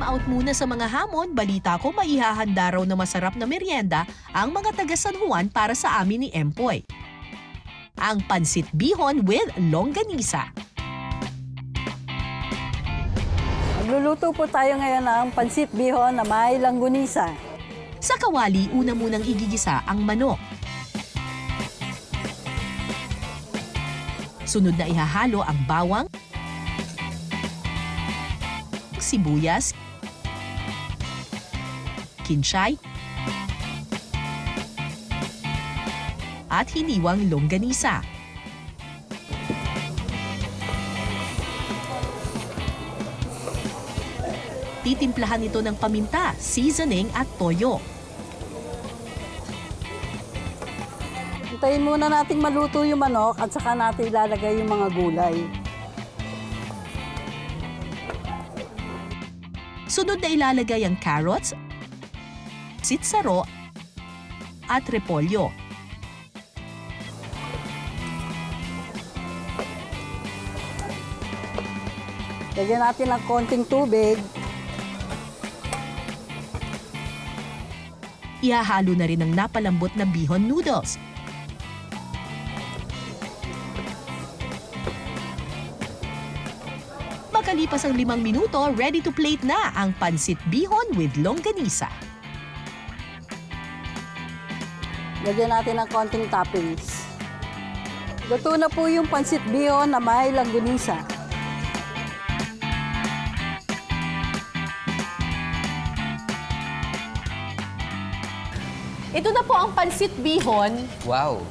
mag-time out muna sa mga hamon, balita ko maihahanda raw na masarap na merienda ang mga taga San Juan para sa amin ni Empoy. Ang pansit bihon with longganisa. Magluluto po tayo ngayon ng pansit bihon na may langgunisa. Sa kawali, una munang igigisa ang manok. Sunod na ihahalo ang bawang, sibuyas, kinsay, at hiniwang longganisa. Titimplahan ito ng paminta, seasoning at toyo. Hintayin muna nating maluto yung manok at saka natin ilalagay yung mga gulay. Sunod na ilalagay ang carrots, sitsaro, at repolyo. Lagyan natin ng konting tubig. Ihahalo na rin ang napalambot na bihon noodles. Makalipas ang 5 minuto, ready to plate na ang pansit bihon with longganisa. Lagyan natin ng konting toppings. Luto na po yung pansit bihon na may langgunisa. Ito na po ang pansit bihon, Wow.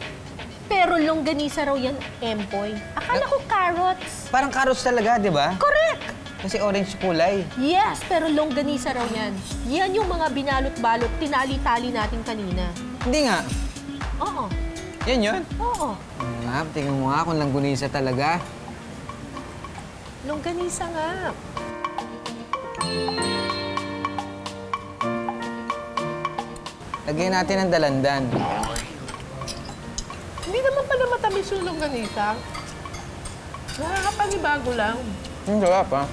pero longganisa raw yan, Empoy. Akala ko carrots. Parang carrots talaga, di ba? Correct! Kasi orange kulay. Yes, pero longganisa raw yan. Yan yung mga binalot-balot, tinali-tali natin kanina. Hindi nga. Oo, Yan yun. oo. Nga, tingnan mo nga kung langgunisa talaga. Longganisa nga. Lagyan natin ng dalandan. Hindi naman pala matamis yung longganisa. Nakakapanibago lang. Ang sarap, ha?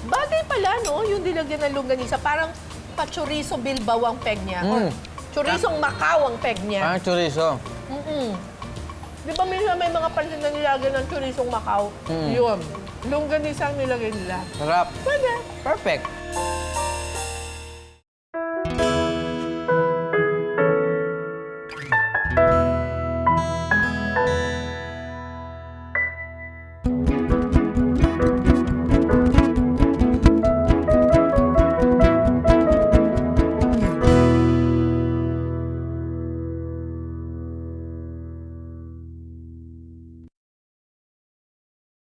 Bagay pala, no? Yung dilagyan ng longganisa. Parang pa-chorizo Bilbao ang peg niya. Or chorizong Macau ang peg niya. Parang chorizo. Di ba minsan may mga pansin na nilagyan ng chorizong Macau? Yun. Longganisa ang nilagay nila. Sarap. Pwede. Perfect.